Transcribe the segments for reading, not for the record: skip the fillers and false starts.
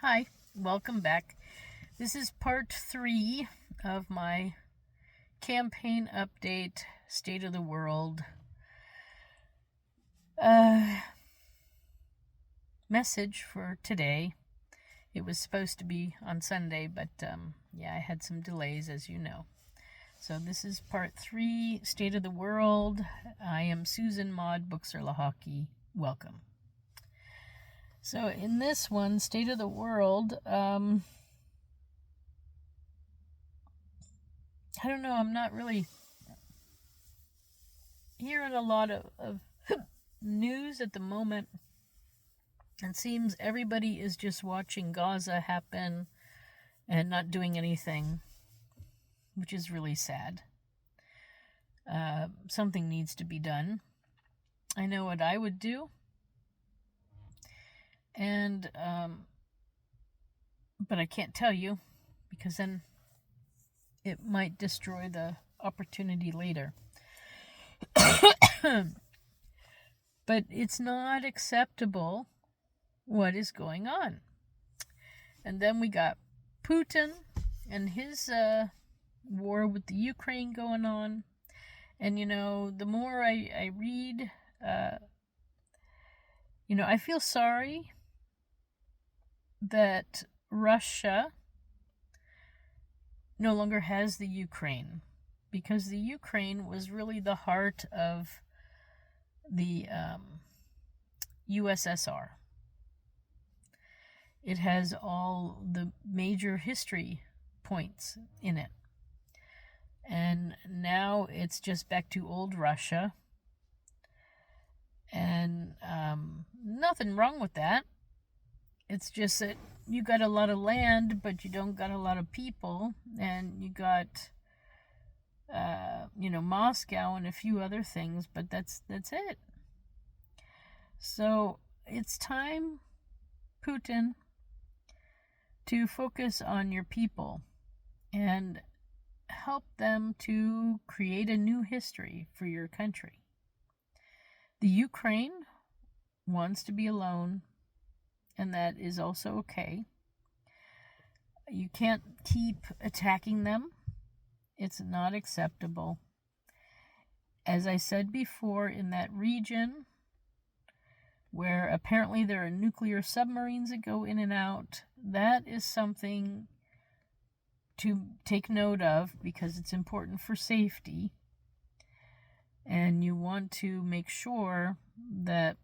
Hi, welcome back. This is part 3 of my campaign update, State of the World message for today. It was supposed to be on Sunday, but I had some delays, as you know. So this is part 3, State of the World. I am Susan Maud Buchser-Lochocki. Welcome. So in this one, State of the World, I don't know, I'm not really hearing a lot of news at the moment. It seems everybody is just watching Gaza happen and not doing anything, which is really sad. Something needs to be done. I know what I would do. And, but I can't tell you, because then it might destroy the opportunity later. But it's not acceptable what is going on. And then we got Putin and his war with the Ukraine going on. And, the more I read, I feel sorry that Russia no longer has the Ukraine, because the Ukraine was really the heart of the USSR. It has all the major history points in it. And now it's just back to old Russia. And nothing wrong with that. It's just that you got a lot of land, but you don't got a lot of people. And you got, Moscow and a few other things, but that's it. So it's time, Putin, to focus on your people and help them to create a new history for your country. The Ukraine wants to be alone, and that is also okay. You can't keep attacking them. It's not acceptable. As I said before, in that region where apparently there are nuclear submarines that go in and out, that is something to take note of, because it's important for safety. And you want to make sure that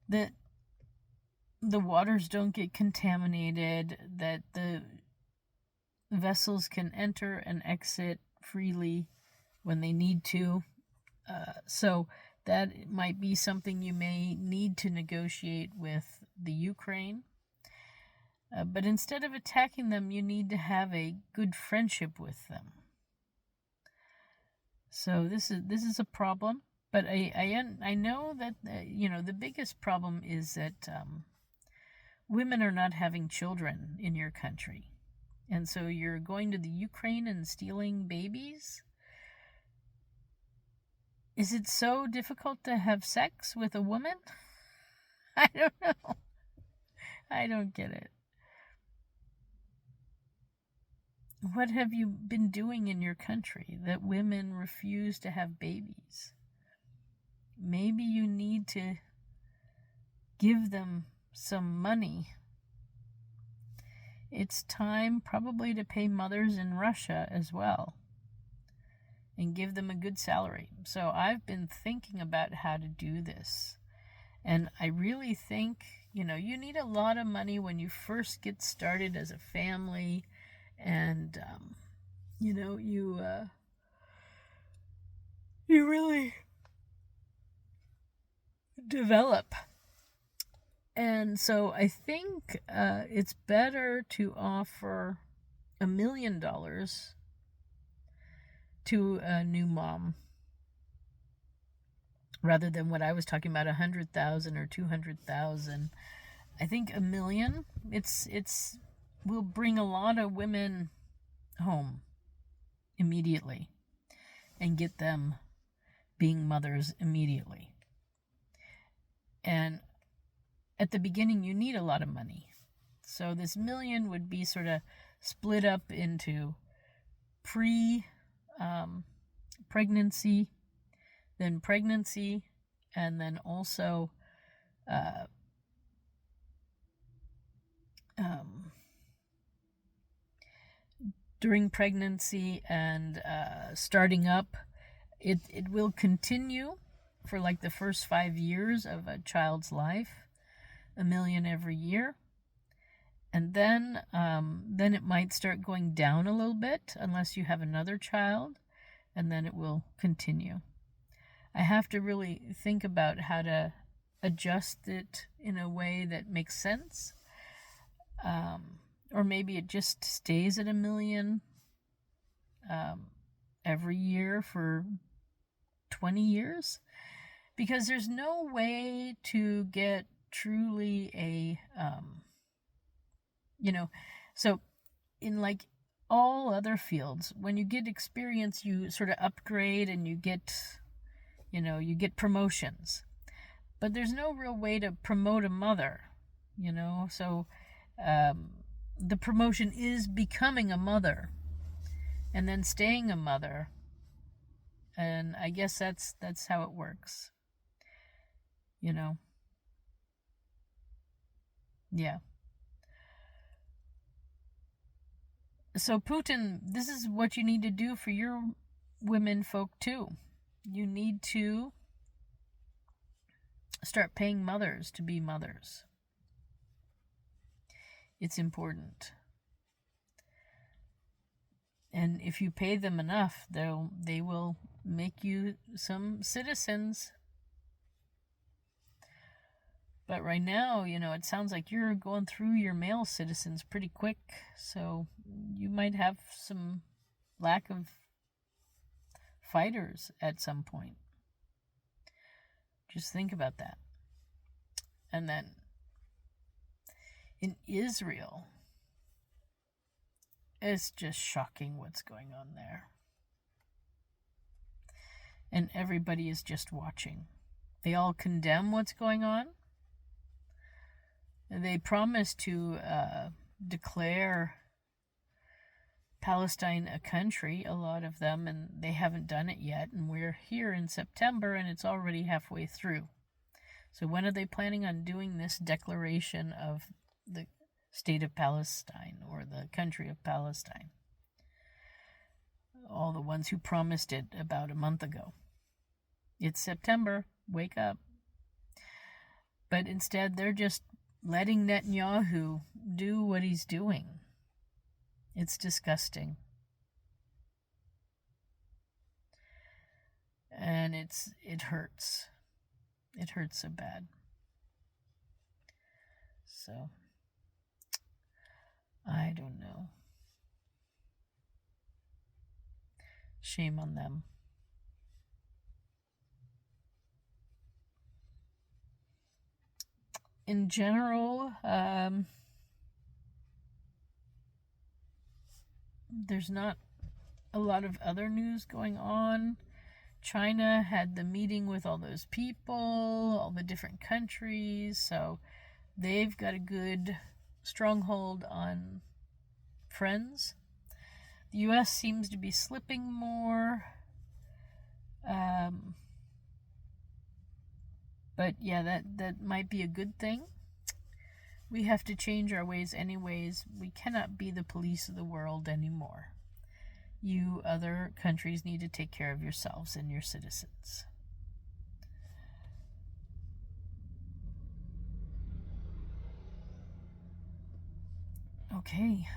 that the waters don't get contaminated, that the vessels can enter and exit freely when they need to. So that might be something you may need to negotiate with the Ukraine. But instead of attacking them, you need to have a good friendship with them. So this is a problem. But I know that the biggest problem is that women are not having children in your country, and so you're going to the Ukraine and stealing babies. Is it so difficult to have sex with a woman? I don't know. I don't get it. What have you been doing in your country that women refuse to have babies? Maybe you need to give them some money. It's time probably to pay mothers in Russia as well and give them a good salary. So I've been thinking about how to do this. And I really think, you need a lot of money when you first get started as a family. And, you really develop. And so I think it's better to offer $1 million to a new mom rather than what I was talking about, 100,000 or 200,000. I think $1 million. It's will bring a lot of women home immediately and get them being mothers immediately. And at the beginning, you need a lot of money. So this million would be sort of split up into pregnancy, then pregnancy, and then also during pregnancy and starting up. It will continue for like the first 5 years of a child's life, $1 million every year. And then it might start going down a little bit unless you have another child, and then it will continue. I have to really think about how to adjust it in a way that makes sense. Or maybe it just stays at $1 million every year for 20 years. Because there's no way to get truly a, so in like all other fields, when you get experience, you sort of upgrade and you get promotions. But there's no real way to promote a mother, so the promotion is becoming a mother and then staying a mother. And I guess that's how it works. Yeah. So Putin, this is what you need to do for your women folk too. You need to start paying mothers to be mothers. It's important. And if you pay them enough, they will make you some citizens. But right now, it sounds like you're going through your male citizens pretty quick. So you might have some lack of fighters at some point. Just think about that. And then in Israel, it's just shocking what's going on there. And everybody is just watching. They all condemn what's going on. They promised to declare Palestine a country, a lot of them, and they haven't done it yet. And we're here in September, and it's already halfway through. So when are they planning on doing this declaration of the state of Palestine or the country of Palestine? All the ones who promised it about a month ago. It's September. Wake up. But instead, they're just letting Netanyahu do what he's doing. It's disgusting. And it hurts. It hurts so bad. So, I don't know. Shame on them. In general, there's not a lot of other news going on. China had the meeting with all those people, all the different countries, so they've got a good stronghold on friends. The US seems to be slipping more. But yeah, that might be a good thing. We have to change our ways anyways. We cannot be the police of the world anymore. You other countries need to take care of yourselves and your citizens. Okay,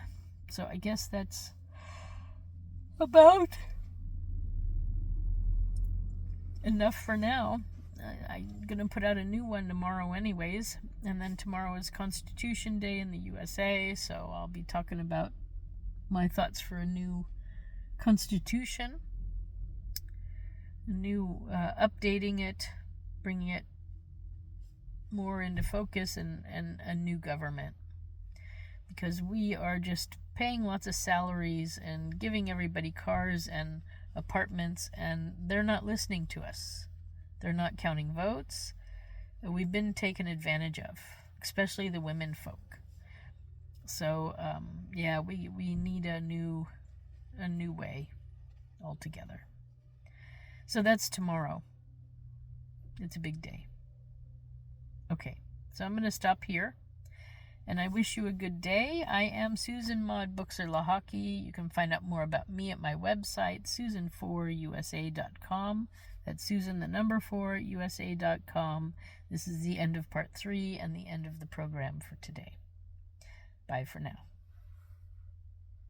so I guess that's about enough for now. I'm going to put out a new one tomorrow anyways, and then tomorrow is Constitution Day in the USA, so I'll be talking about my thoughts for a new constitution, updating it, bringing it more into focus, and a new government, because we are just paying lots of salaries and giving everybody cars and apartments, and they're not listening to us. They're not counting votes. we've been taken advantage of, especially the women folk. So yeah, we need a new way altogether. So that's tomorrow. It's a big day. Okay, so I'm going to stop here, and I wish you a good day. I am Susan Maud Buchser-Lochocki. You can find out more about me at my website, susan4usa.com. That's Susan, the number 4usa.com. This is the end of part 3 and the end of the program for today. Bye for now.